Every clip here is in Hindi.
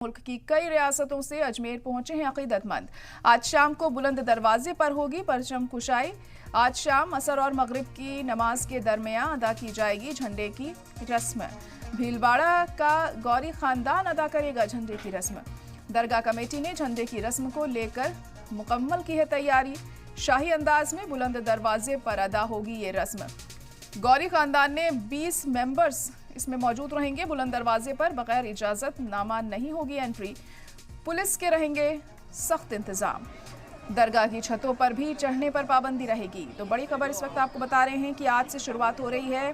मुल्क की कई रियासतों से अजमेर पहुंचे हैं अकीदतमंद। आज शाम को बुलंद दरवाजे पर होगी परचम कुशाई। आज शाम असर और मगरिब की नमाज के दरमियान अदा की जाएगी झंडे की रस्म। भीलवाड़ा का गौरी खानदान अदा करेगा झंडे की रस्म। दरगाह कमेटी ने झंडे की रस्म को लेकर मुकम्मल की है तैयारी। शाही अंदाज में बुलंद दरवाजे पर अदा होगी ये रस्म। गौरी खानदान ने 20 मेंबर्स इसमें मौजूद रहेंगे। बुलंद दरवाजे पर बगैर इजाजत नामा नहीं होगी एंट्री। पुलिस के रहेंगे सख्त इंतजाम। दरगाह की छतों पर भी चढ़ने पर पाबंदी रहेगी। तो बड़ी खबर इस वक्त आपको बता रहे हैं कि आज से शुरुआत हो रही है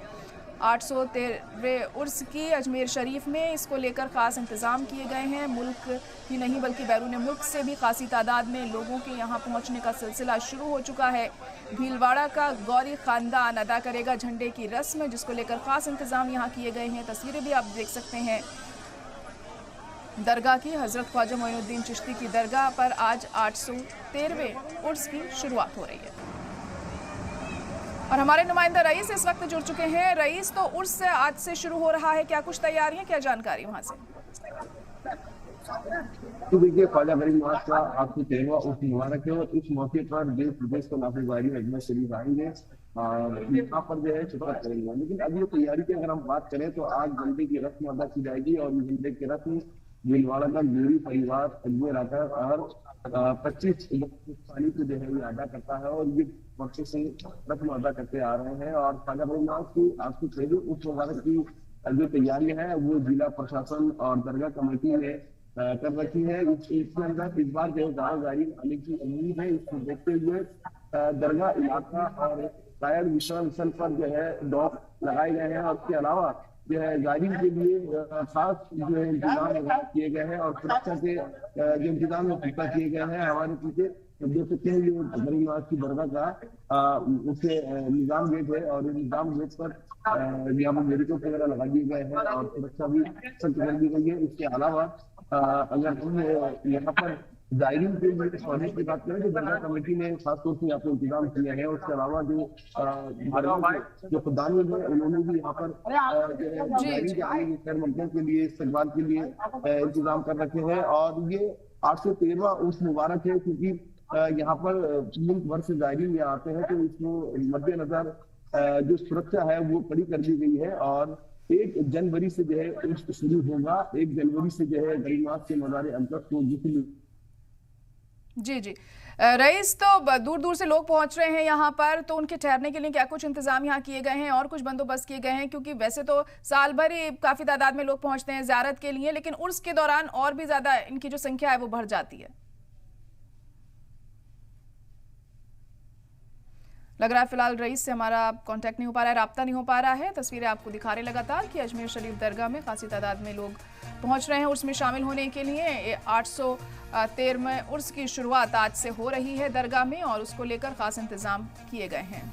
813वें उर्स की अजमेर शरीफ में। इसको लेकर खास इंतजाम किए गए हैं। मुल्क ही नहीं बल्कि बैरून मुल्क से भी खासी तादाद में लोगों के यहाँ पहुँचने का सिलसिला शुरू हो चुका है। भीलवाड़ा का गौरी खानदान अदा करेगा झंडे की रस्म, जिसको लेकर खास इंतजाम यहाँ किए गए हैं। तस्वीरें भी आप देख सकते हैं दरगाह की। हजरत ख्वाजा मोइनुद्दीन चिश्ती की दरगाह पर आज 813वें उर्स की शुरुआत हो रही है। और हमारे नुमाइंदा रईस इस वक्त जुड़ चुके हैं। रईस, तो उर्स से आज से शुरू हो रहा है, क्या कुछ तैयारियां, क्या जानकारी वहां से? तो देखिए, ख्वाजा गरीब नवाज का आज से 13वां उर्स मुबारक है और इस मौके पर देश विदेश को नाफिज़ अजमेर शरीफ आएंगे और यहाँ पर जो है शिरकत करेंगे। लेकिन अभी ये तैयारी की अगर हम बात करें तो आज झंडे की रस्म अदा की जाएगी और झंडे की रस्म भीलवाड़ा का गोरी परिवार अजमेर आकर और 25 पानी को जो है ये अदा करता है और ये वर्षों से रस्म अदा करते आ रहे हैं। और ख्वाजा गरीब नवाज की आज की पहली उर्स मुबारक की जो तैयारियां हैं वो जिला प्रशासन और दरगाह कमेटी ने कर रखी है। इसके अंदर इस बार जो गाड़ी आने की उम्मीद है। इसको देखते हुए दरगाह इलाका और शायद विश्राम स्थल पर जो है डॉग लगाए गए हैं और इसके अलावा जो है गाड़ी के लिए खास जो है इंतजाम किए गए हैं और सुरक्षा के जो इंतजाम पुख्ता किए गए हैं। हमारे पीछे देख सकते हैं जो गरीब नवाज की दरगाह का उसे निजाम गेट है और निजाम गेट पर यहाँ पर मेडिकल वगैरह लगा दिए गए हैं और सुरक्षा भी सख्त कर दी गई है। इसके अलावा अगर हम यहाँ पर जायरीन के लिए की बात करें तो दरगाह कमेटी ने खासतौर से यहाँ पे इंतजाम किया है। उसके अलावा जो प्रधान है उन्होंने भी यहाँ पर खैर मकदम के लिए इस्तकबाल के लिए इंतजाम कर रखे हैं। और ये 813वां उर्स मुबारक है क्योंकि यहाँ पर मुल्क भर से जायरीन यहाँ आते हैं तो इसको मद्देनजर जो सुरक्षा है वो कड़ी कर दी गई है। और 1 जनवरी से जो है उर्स शुरू होगा। 1 जनवरी से जो है गरीब नवाज के मज़ार अक़दस को जी रईस, तो दूर दूर से लोग पहुंच रहे हैं यहाँ पर, तो उनके ठहरने के लिए क्या कुछ इंतजाम यहाँ किए गए हैं और कुछ बंदोबस्त किए गए हैं? क्योंकि वैसे तो साल भर ही काफी तादाद में लोग पहुंचते हैं ज़ियारत के लिए, लेकिन उर्स के दौरान और भी ज्यादा इनकी जो संख्या है वो बढ़ जाती है। लग रहा है फिलहाल रईस से हमारा कांटेक्ट नहीं हो पा रहा है, राब्ता नहीं हो पा रहा है। तस्वीरें आपको दिखा रहे लगातार कि अजमेर शरीफ दरगाह में खासी तादाद में लोग पहुंच रहे हैं उर्स में शामिल होने के लिए। 813वें उर्स की शुरुआत आज से हो रही है दरगाह में और उसको लेकर खास इंतजाम किए गए हैं।